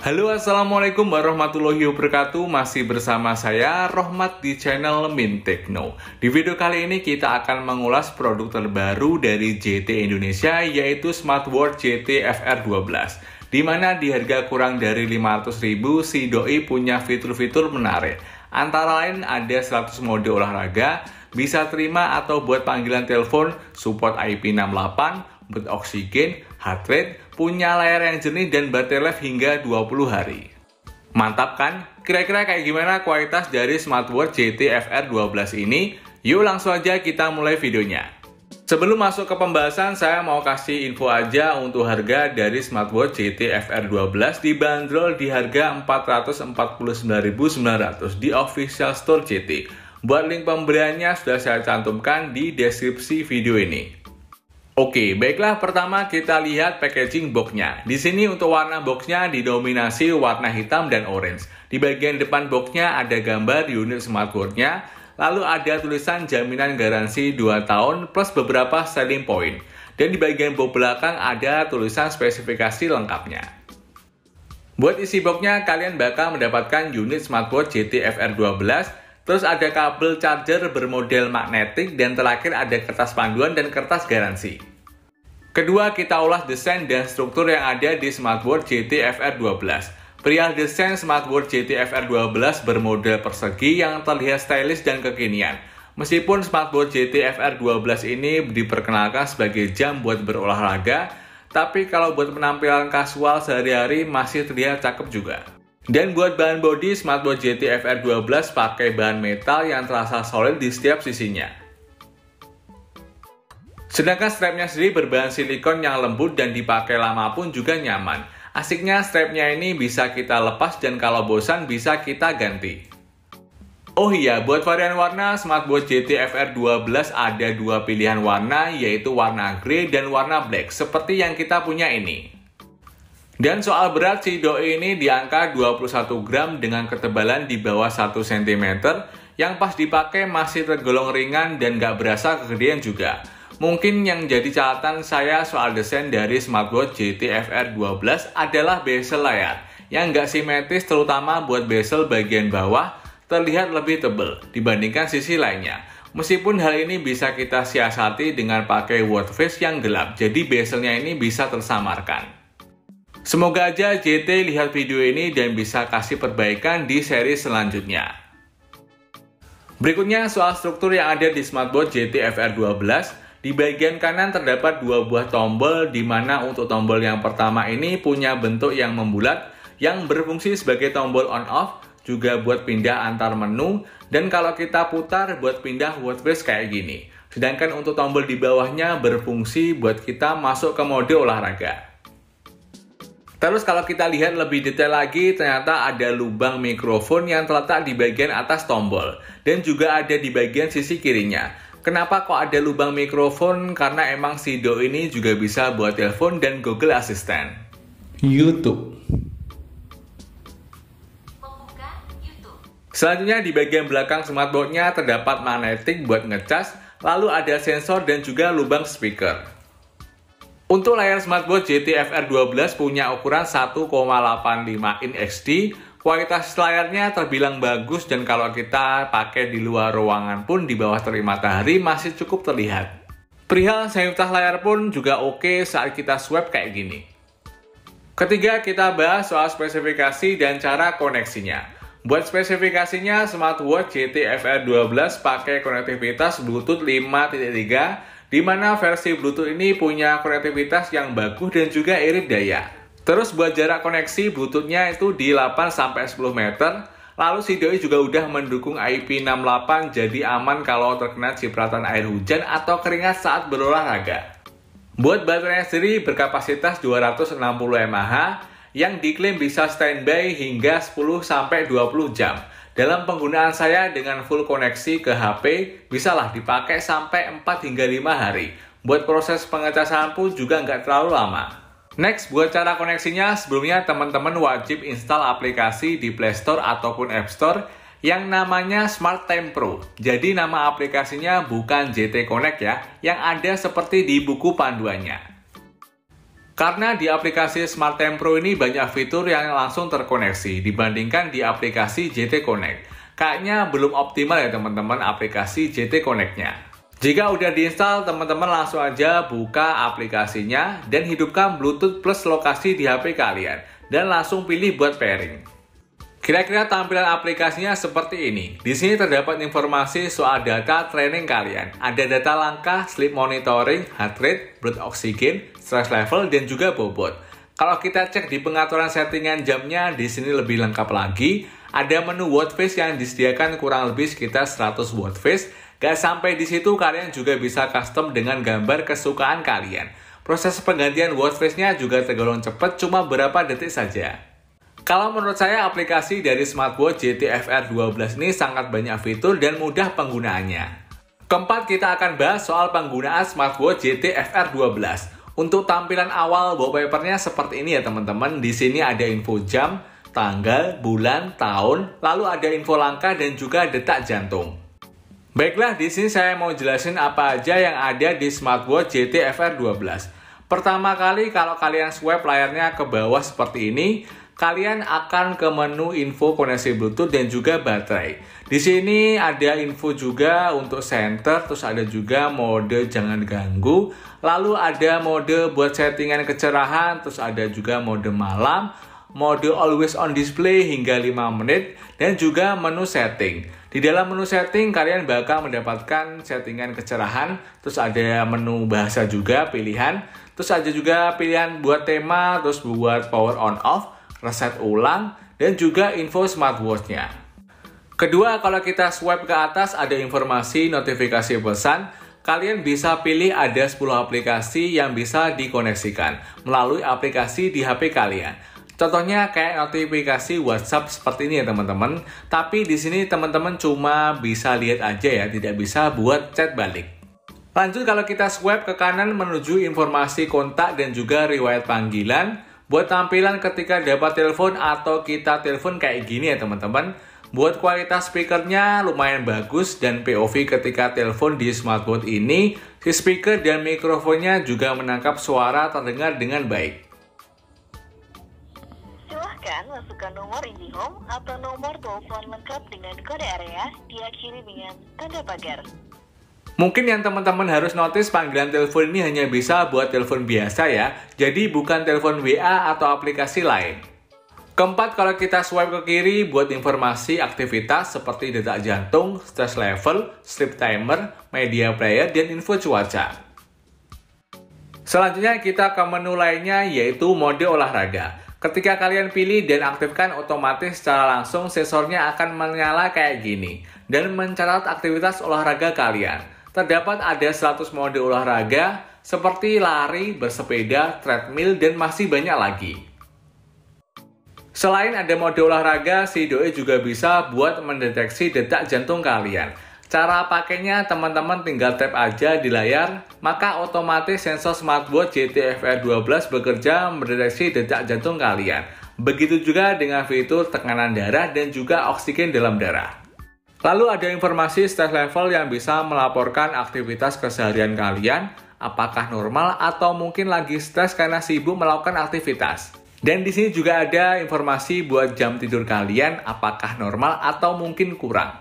Halo, assalamualaikum warahmatullahi wabarakatuh. Masih bersama saya Rohmat di channel Min Tekno. Di video kali ini kita akan mengulas produk terbaru dari JT Indonesia, yaitu smartwatch JT FR12. Di mana di harga kurang dari 500.000 si doi punya fitur-fitur menarik. Antara lain ada 100 mode olahraga, bisa terima atau buat panggilan telepon, support IP68, buat oksigen, heart rate, punya layar yang jernih dan baterai life hingga 20 hari. Mantap kan? Kira-kira kayak gimana kualitas dari smartwatch JT FR12 ini? Yuk langsung aja kita mulai videonya. Sebelum masuk ke pembahasan, saya mau kasih info aja untuk harga dari smartwatch JT FR12 dibanderol di harga 449.900 di official store JT. Buat link pembeliannya sudah saya cantumkan di deskripsi video ini. Oke, baiklah, pertama kita lihat packaging boxnya. Di sini untuk warna boxnya didominasi warna hitam dan orange. Di bagian depan boxnya ada gambar unit smartwatch-nya, lalu ada tulisan jaminan garansi 2 tahun plus beberapa selling point. Dan di bagian box belakang ada tulisan spesifikasi lengkapnya. Buat isi boxnya, kalian bakal mendapatkan unit smartwatch JT FR12, terus ada kabel charger bermodel magnetik, dan terakhir ada kertas panduan dan kertas garansi. Kedua, kita ulas desain dan struktur yang ada di smartwatch JT FR12. Perihal desain smartwatch JT FR12 bermodel persegi yang terlihat stylish dan kekinian. Meskipun smartwatch JT FR12 ini diperkenalkan sebagai jam buat berolahraga, tapi kalau buat penampilan kasual sehari-hari masih terlihat cakep juga. Dan buat bahan bodi, smartwatch JT FR12 pakai bahan metal yang terasa solid di setiap sisinya. Sedangkan strapnya sendiri berbahan silikon yang lembut dan dipakai lama pun juga nyaman. Asiknya strapnya ini bisa kita lepas dan kalau bosan bisa kita ganti. Oh iya, buat varian warna, smartwatch JT FR12 ada dua pilihan warna, yaitu warna grey dan warna black, seperti yang kita punya ini. Dan soal berat, si doi ini di angka 21 gram dengan ketebalan di bawah 1 cm, yang pas dipakai masih tergolong ringan dan gak berasa kegedean juga. Mungkin yang jadi catatan saya soal desain dari smartwatch JT FR12 adalah bezel layar, yang gak simetris terutama buat bezel bagian bawah terlihat lebih tebal dibandingkan sisi lainnya. Meskipun hal ini bisa kita siasati dengan pakai watch face yang gelap, jadi bezelnya ini bisa tersamarkan. Semoga aja JT lihat video ini dan bisa kasih perbaikan di seri selanjutnya. Berikutnya soal struktur yang ada di smartwatch JT FR12. Di bagian kanan terdapat dua buah tombol, di mana untuk tombol yang pertama ini punya bentuk yang membulat yang berfungsi sebagai tombol on off, juga buat pindah antar menu, dan kalau kita putar buat pindah watch face kayak gini. Sedangkan untuk tombol di bawahnya berfungsi buat kita masuk ke mode olahraga. Terus kalau kita lihat lebih detail lagi, ternyata ada lubang mikrofon yang terletak di bagian atas tombol. Dan juga ada di bagian sisi kirinya. Kenapa kok ada lubang mikrofon? Karena emang si doi ini juga bisa buat telepon dan Google Assistant. YouTube. Selanjutnya di bagian belakang smartwatch-nya terdapat magnetik buat ngecas, lalu ada sensor dan juga lubang speaker. Untuk layar smartwatch JT FR12 punya ukuran 1,85 in HD, kualitas layarnya terbilang bagus dan kalau kita pakai di luar ruangan pun di bawah terik matahari masih cukup terlihat. Perihal sensitivitas layar pun juga oke saat kita swipe kayak gini. Ketiga, kita bahas soal spesifikasi dan cara koneksinya. Buat spesifikasinya, smartwatch JT FR12 pakai konektivitas Bluetooth 5.3, di mana versi Bluetooth ini punya konektivitas yang bagus dan juga irit daya. Terus buat jarak koneksi Bluetooth-nya itu di 8-10 meter. Lalu si doi juga udah mendukung IP68, jadi aman kalau terkena cipratan air hujan atau keringat saat berolahraga. Buat baterainya sendiri berkapasitas 260 mAh yang diklaim bisa standby hingga 10-20 jam. Dalam penggunaan saya dengan full koneksi ke HP, bisalah dipakai sampai 4 hingga 5 hari. Buat proses pengecasan pun juga nggak terlalu lama. Next, buat cara koneksinya, sebelumnya teman-teman wajib install aplikasi di Play Store ataupun App Store yang namanya Smart Time Pro. Jadi nama aplikasinya bukan JT Connect ya, yang ada seperti di buku panduannya. Karena di aplikasi Smart Time Pro ini banyak fitur yang langsung terkoneksi dibandingkan di aplikasi JT Connect. Kayaknya belum optimal ya teman-teman aplikasi JT Connect-nya. Jika udah diinstal, teman-teman langsung aja buka aplikasinya dan hidupkan Bluetooth plus lokasi di HP kalian dan langsung pilih buat pairing. Kira-kira tampilan aplikasinya seperti ini. Di sini terdapat informasi soal data training kalian. Ada data langkah, sleep monitoring, heart rate, blood oxygen, stress level, dan juga bobot. Kalau kita cek di pengaturan settingan jamnya, di sini lebih lengkap lagi. Ada menu watch face yang disediakan kurang lebih sekitar 100 watch face. Gak sampai di situ, kalian juga bisa custom dengan gambar kesukaan kalian. Proses penggantian watch face-nya juga tergolong cepat, cuma berapa detik saja. Kalau menurut saya, aplikasi dari smartwatch JT FR12 ini sangat banyak fitur dan mudah penggunaannya. Keempat, kita akan bahas soal penggunaan smartwatch JT FR12. Untuk tampilan awal wallpaper-nya seperti ini ya teman-teman. Di sini ada info jam, tanggal, bulan, tahun, lalu ada info langkah dan juga detak jantung. Baiklah, di sini saya mau jelasin apa aja yang ada di smartwatch JT FR12. Pertama kali, kalau kalian swipe layarnya ke bawah seperti ini, kalian akan ke menu info koneksi Bluetooth dan juga baterai. Di sini ada info juga untuk center, terus ada juga mode jangan ganggu, lalu ada mode buat settingan kecerahan, terus ada juga mode malam, mode always on display hingga 5 menit, dan juga menu setting. Di dalam menu setting, kalian bakal mendapatkan settingan kecerahan, terus ada menu bahasa juga, pilihan, terus ada juga pilihan buat tema, terus buat power on off, reset ulang, dan juga info smartwatch-nya. Kedua, kalau kita swipe ke atas, ada informasi notifikasi pesan. Kalian bisa pilih ada 10 aplikasi yang bisa dikoneksikan melalui aplikasi di HP kalian. Contohnya kayak notifikasi WhatsApp seperti ini ya teman-teman. Tapi di sini teman-teman cuma bisa lihat aja ya, tidak bisa buat chat balik. Lanjut, kalau kita swipe ke kanan menuju informasi kontak dan juga riwayat panggilan. Buat tampilan ketika dapat telepon atau kita telepon kayak gini ya teman-teman. Buat kualitas speakernya lumayan bagus dan POV ketika telepon di smartwatch ini, si speaker dan mikrofonnya juga menangkap suara terdengar dengan baik. Silahkan masukkan nomor IndiHome atau nomor telepon lengkap dengan kode area diakhiri dengan tanda pagar. Mungkin yang teman-teman harus notice panggilan telepon ini hanya bisa buat telepon biasa ya, jadi bukan telepon WA atau aplikasi lain. Keempat, kalau kita swipe ke kiri buat informasi aktivitas seperti detak jantung, stress level, sleep timer, media player, dan info cuaca. Selanjutnya kita ke menu lainnya yaitu mode olahraga. Ketika kalian pilih dan aktifkan, otomatis secara langsung sensornya akan menyala kayak gini dan mencatat aktivitas olahraga kalian. Terdapat ada 100 mode olahraga seperti lari, bersepeda, treadmill, dan masih banyak lagi. Selain ada mode olahraga, si doi juga bisa buat mendeteksi detak jantung kalian. Cara pakainya teman-teman tinggal tap aja di layar, maka otomatis sensor smartwatch JT FR12 bekerja mendeteksi detak jantung kalian. Begitu juga dengan fitur tekanan darah dan juga oksigen dalam darah. Lalu ada informasi stress level yang bisa melaporkan aktivitas keseharian kalian, apakah normal atau mungkin lagi stres karena sibuk melakukan aktivitas. Dan di sini juga ada informasi buat jam tidur kalian, apakah normal atau mungkin kurang.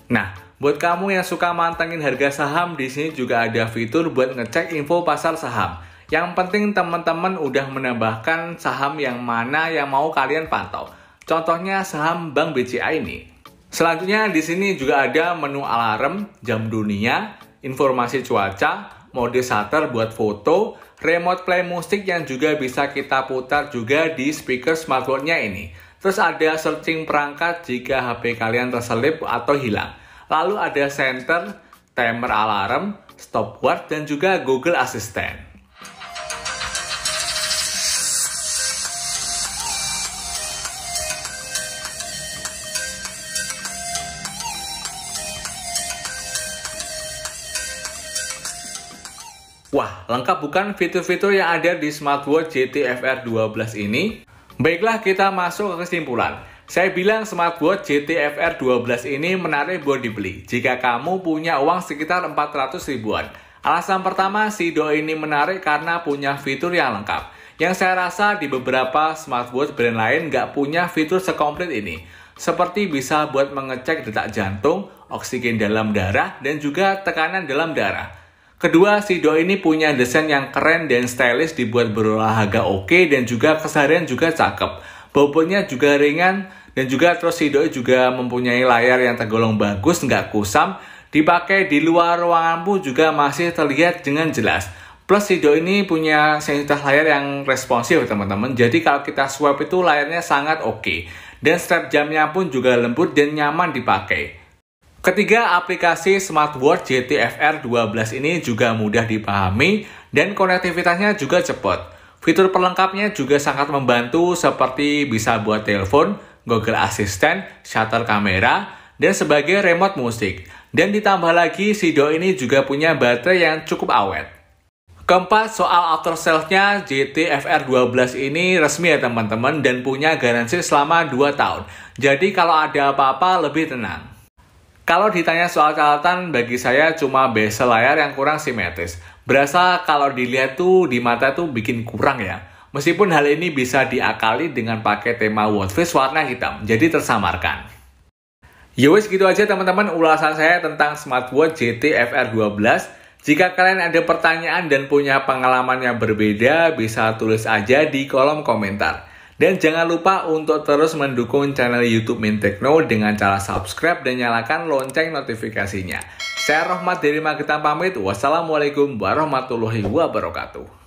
Nah, buat kamu yang suka mantengin harga saham, di sini juga ada fitur buat ngecek info pasar saham. Yang penting teman-teman udah menambahkan saham yang mana yang mau kalian pantau. Contohnya saham Bank BCA ini. Selanjutnya di sini juga ada menu alarm, jam dunia, informasi cuaca, mode shutter buat foto, remote play musik yang juga bisa kita putar juga di speaker smartwatch-nya ini. Terus ada searching perangkat jika HP kalian terselip atau hilang. Lalu ada center, timer alarm, stopwatch, dan juga Google Assistant. Wah, lengkap bukan fitur-fitur yang ada di smartwatch JT FR12 ini? Baiklah, kita masuk ke kesimpulan. Saya bilang smartwatch JT FR12 ini menarik buat dibeli jika kamu punya uang sekitar 400 ribuan. Alasan pertama, si doi ini menarik karena punya fitur yang lengkap. Yang saya rasa di beberapa smartwatch brand lain nggak punya fitur sekomplit ini. Seperti bisa buat mengecek detak jantung, oksigen dalam darah, dan juga tekanan dalam darah. Kedua, Sido ini punya desain yang keren dan stylish, dibuat berolahraga oke, dan juga keseharian juga cakep. Bobotnya juga ringan, dan juga terus Sido juga mempunyai layar yang tergolong bagus, nggak kusam. Dipakai di luar ruangan pun juga masih terlihat dengan jelas. Plus Sido ini punya sensitivitas layar yang responsif teman-teman. Jadi kalau kita swipe itu layarnya sangat oke. Dan strap jamnya pun juga lembut dan nyaman dipakai. Ketiga, aplikasi smartwatch JT-FR 12 ini juga mudah dipahami dan konektivitasnya juga cepat. Fitur pelengkapnya juga sangat membantu seperti bisa buat telepon, Google Assistant, shutter kamera, dan sebagai remote musik. Dan ditambah lagi, Sido ini juga punya baterai yang cukup awet. Keempat, soal aftersales-nya, JT-FR 12 ini resmi ya teman-teman dan punya garansi selama 2 tahun. Jadi kalau ada apa-apa lebih tenang. Kalau ditanya soal catatan, bagi saya cuma bezel layar yang kurang simetris. Berasa kalau dilihat tuh di mata tuh bikin kurang ya. Meskipun hal ini bisa diakali dengan pakai tema watchface warna hitam, jadi tersamarkan. Yowes gitu aja teman-teman ulasan saya tentang smartwatch JT-FR 12. Jika kalian ada pertanyaan dan punya pengalaman yang berbeda, bisa tulis aja di kolom komentar. Dan jangan lupa untuk terus mendukung channel YouTube Mintekno dengan cara subscribe dan nyalakan lonceng notifikasinya. Saya Rohmat dari Magetan pamit. Wassalamualaikum warahmatullahi wabarakatuh.